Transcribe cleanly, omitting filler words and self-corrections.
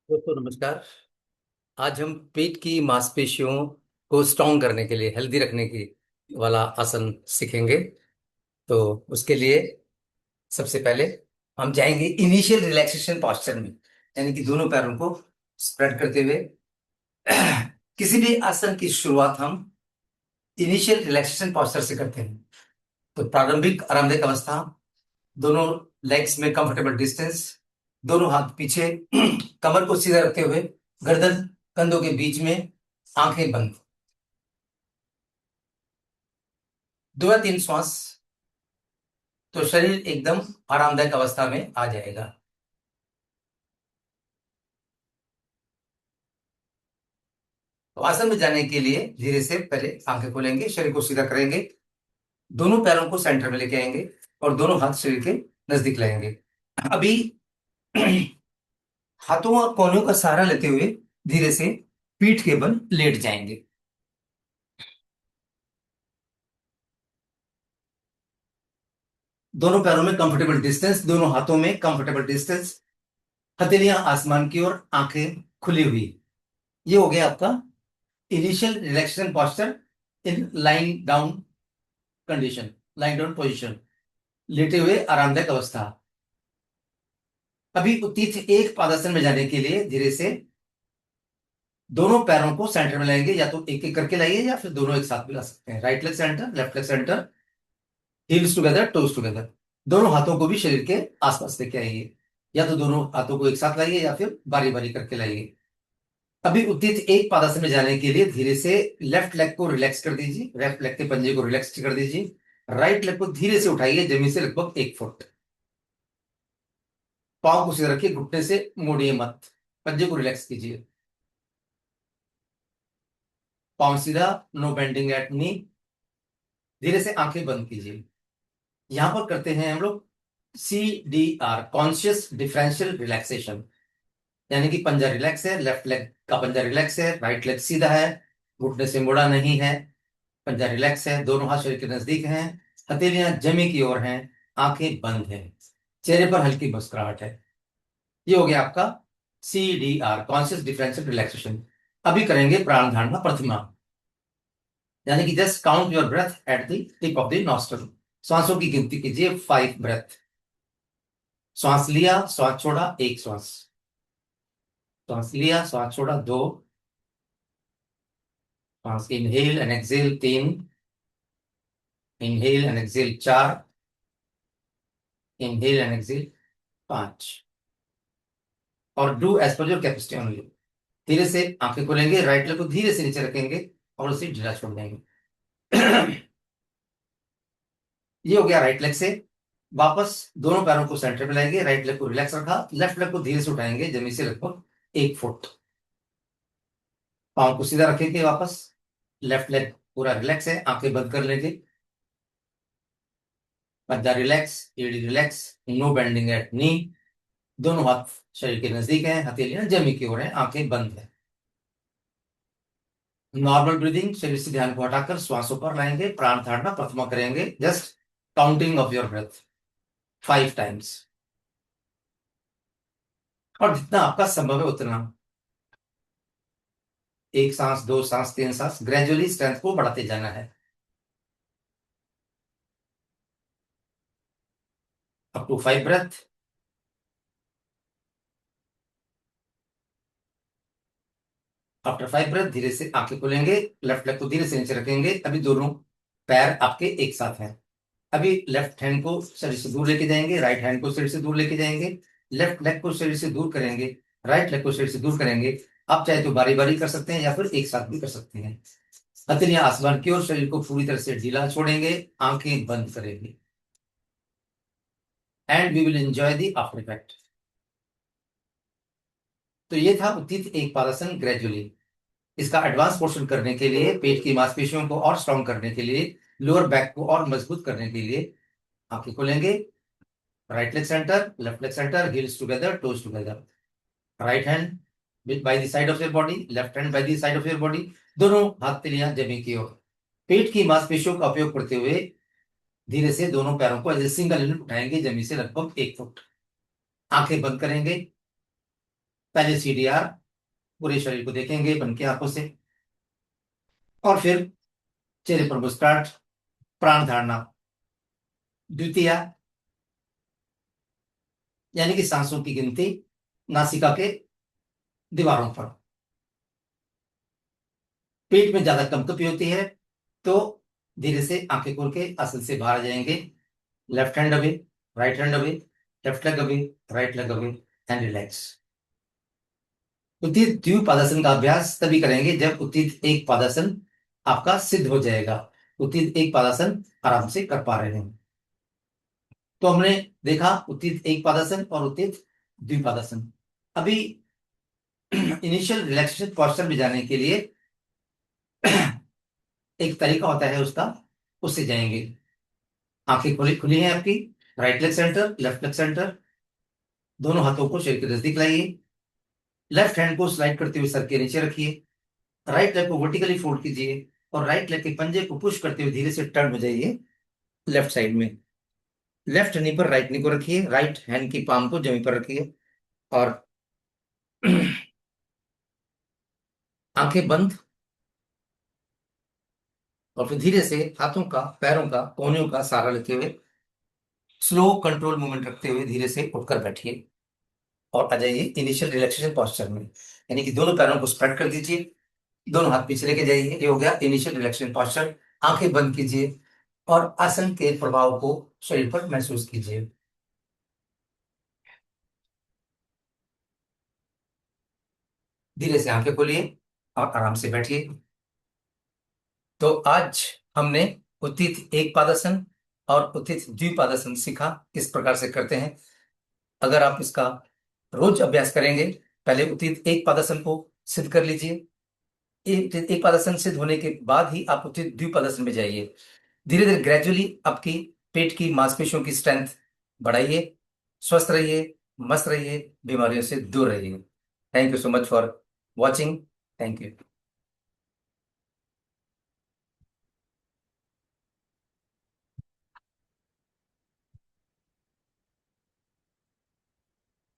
दोस्तों नमस्कार। आज हम पेट की मांसपेशियों को स्ट्रॉन्ग करने के लिए, हेल्दी रखने की वाला आसन सीखेंगे। तो उसके लिए सबसे पहले हम जाएंगे इनिशियल रिलैक्सेशन पोस्चर में, यानी कि दोनों पैरों को स्प्रेड करते हुए। किसी भी आसन की शुरुआत हम इनिशियल रिलैक्सेशन पोस्चर से करते हैं। तो प्रारंभिक आरामदायक अवस्था, दोनों लेग्स में कंफर्टेबल डिस्टेंस, दोनों हाथ पीछे, कमर को सीधा रखते हुए, गर्दन कंधों के बीच में, आंखें बंद। 2 या 3 श्वास तो शरीर एकदम आरामदायक अवस्था में आ जाएगा। तो आसन में जाने के लिए धीरे से पहले आंखें खोलेंगे, शरीर को सीधा करेंगे, दोनों पैरों को सेंटर में लेके आएंगे और दोनों हाथ शरीर के नजदीक लाएंगे। अभी हाथों और कोहनियों का सहारा लेते हुए धीरे से पीठ के बल लेट जाएंगे। दोनों पैरों में कंफर्टेबल डिस्टेंस, दोनों हाथों में कंफर्टेबल डिस्टेंस, हथेलियां आसमान की ओर, आंखें खुली हुई। ये हो गया आपका initial relaxation posture in lying down condition, lying down position, लेटे हुए आरामदायक अवस्था। अभी उत्तीथ एक पादासन में जाने के लिए धीरे से दोनों पैरों को सेंटर में लाएंगे, या तो एक एक करके लाइए या फिर दोनों एक साथ भी ला सकते हैं। Right leg centre, left leg centre, heels together, toes together. दोनों हाथों को भी शरीर के आसपास लेके आइए, या तो दोनों हाथों को एक साथ लाइए या फिर बारी बारी करके लाइए। अभी उत्थित एक पादासन में जाने के लिए धीरे से लेफ्ट लेग को रिलैक्स कर दीजिए, लेफ्ट लेग के पंजे को रिलैक्स कर दीजिए। राइट लेग को धीरे से उठाइए, जमीन से लगभग 1 फुट। पाँव को सीधा रखिए, घुटने से मोड़िए मत, पंजे को रिलैक्स कीजिए। पाँव सीधा, नो बेंडिंग एट नी। धीरे से आंखें बंद कीजिए। यहां पर करते हैं हम लोग CDR, कॉन्शियस डिफरेंशियल रिलैक्सेशन। यानी कि पंजा रिलैक्स है, लेफ्ट लेग का पंजा रिलैक्स है, राइट लेग सीधा है, घुटने से मुड़ा नहीं है, पंजा रिलैक्स है, दोनों हाथ शरीर के नजदीक हैं, हथेलियां जमी की ओर हैं, आंखें बंद हैं, चेहरे पर हल्की मुस्कुराहट है। ये हो गया आपका CDR, कॉन्शियस डिफरेंशियल रिलैक्सेशन। अभी करेंगे प्राण धारणा प्रथमा, यानी कि just count your breath at the tip of the nostril. श्वासों की गिनती कीजिए, 5 ब्रेथ। श्वास लिया, श्वास छोड़ा, 1 श्वास। श्वास लिया, श्वास छोड़ा, 2। श्वास inhale and exhale, 3। Inhale and exhale, 4। Inhale and exhale, 5। और do as per your capacity only. धीरे से आंखें खोलेंगे, राइट लेग को धीरे से नीचे रखेंगे और उसे ढीला छोड़ देंगे। ये हो गया राइट लेग से। वापस दोनों पैरों को सेंटर में लाएंगे, राइट लेग को रिलैक्स रखा, लेफ्ट लेग को धीरे से उठाएंगे, जमीन से लगभग 1 फुट। पाँव को सीधा रखेंगे वापस, लेफ्ट लेग पूरा रिलैक्स है, आंखें बंद कर लेंगे, पंजा रिलैक्स, एडी relax, no bending at knee. दोनों हाथ शरीर के नजदीक हैं, हथेलियां जमी की ओर हैं, आंखें बंद है। नॉर्मल ब्रीदिंग, शरीर से ध्यान को हटाकर श्वासों पर लाएंगे, प्राण धारणा प्रथमा करेंगे, just counting of your breath 5 times. और जितना आपका संभव है उतना, 1 सांस, 2 सांस, 3 सांस, ग्रेजुअली स्ट्रेंथ को बढ़ाते जाना है। Up to 5 breath. After 5 breath धीरे से आंखें खोलेंगे, लेफ्ट लेग को धीरे से नीचे रखेंगे। अभी दोनों पैर आपके एक साथ हैं। अभी लेफ्ट हैंड को शरीर से दूर लेके जाएंगे, राइट हैंड को शरीर से दूर लेके जाएंगे, लेफ्ट लेग को शरीर से दूर करेंगे, राइट लेग को शरीर से दूर करेंगे। आप चाहे तो बारी बारी कर सकते हैं या फिर एक साथ भी कर सकते हैं। हथेलियां आसमान की ओर, शरीर को पूरी तरह से ढीला छोड़ेंगे, आंखें बंद करेंगे, and we will enjoy the after effect. तो ये था उत्थित एक पादासन ग्रेजुअली। इसका एडवांस पोर्शन करने के लिए, पेट की मांसपेशियों को और स्ट्रॉन्ग करने के लिए, लोअर बैक को और मजबूत करने के लिए, आंखें खोलेंगे, right leg centre, left leg centre, heels together, toes together. Right hand by the side of your body, left hand by the side of your body, दोनों हथेलियां जमीन की ओर। पेट की मांसपेशियों का उपयोग करते हुए धीरे से दोनों पैरों को एज ए सिंगल यूनिट उठाएंगे, जमीन से लगभग 1 फुट। आंखें बंद करेंगे, पहले CDR पूरे शरीर को देखेंगे बन के आंखों से, और फिर चेहरे पर मुस्कुराहट, प्राण धारणा द्वितीय, यानी कि सांसों की गिनती नासिका के दीवारों पर। पेट में ज्यादा कंपकपी होती है तो धीरे से आंखें खोल के आसन से बाहर आ जाएंगे। Left hand away, right hand away, left leg away, right leg away and relax. उत्थित द्विपादासन का अभ्यास तभी करेंगे जब उत्थित एक पादासन आपका सिद्ध हो जाएगा। उत्थित एक पादासन आराम से कर पा रहे हैं। तो हमने देखा उत्थित एक पादासन और उत्थित द्विपादासन। अभी इनिशियल रिलैक्सेशन पोस्चर में जाने के लिए एक तरीका होता है उसका, उससे जाएंगे। आंखें खुली खुली हैं आपकी, right leg centre, left leg centre, दोनों हाथों को शरीर के नजदीक लाइए। लेफ्ट हैंड को स्लाइड करते हुए सर के नीचे रखिए। राइट लेग को वर्टिकली फोल्ड कीजिए और राइट लेग के पंजे को पुश करते हुए धीरे से टर्न हो जाइए लेफ्ट साइड में। लेफ्ट नी पर राइट नी को रखिए, राइट हैंड की पाम को जमीन पर रखिए और आंखें बंद, और फिर धीरे से हाथों का, पैरों का, कोहनियों का सहारा लेते हुए स्लो कंट्रोल मूवमेंट रखते हुए धीरे से उठकर बैठिए और आ जाइए इनिशियल रिलैक्सेशन पोस्चर में। यानी कि दोनों पैरों को स्प्रेड कर दीजिए, दोनों हाथ पीछे लेके जाइए। ये हो गया इनिशियल रिलैक्सेशन पोस्चर। आंखें बंद कीजिए और आसन के प्रभाव को शरीर पर महसूस कीजिए। धीरे से आंखें खोलिए और आराम से बैठिए। तो आज हमने उत्थित एक पादासन और उत्थित द्विपादासन सीखा, किस प्रकार से करते हैं। अगर आप इसका रोज अभ्यास करेंगे, पहले उत्थित एक पादासन को सिद्ध कर लीजिए। एक पादासन सिद्ध होने के बाद ही आप उत्थित द्विपादासन में जाइए। धीरे धीरे ग्रेजुअली आपकी पेट की मांसपेशियों की स्ट्रेंथ बढ़ाइए। स्वस्थ रहिए, मस्त रहिए, बीमारियों से दूर रहिए। Thank you so much for watching. Thank you.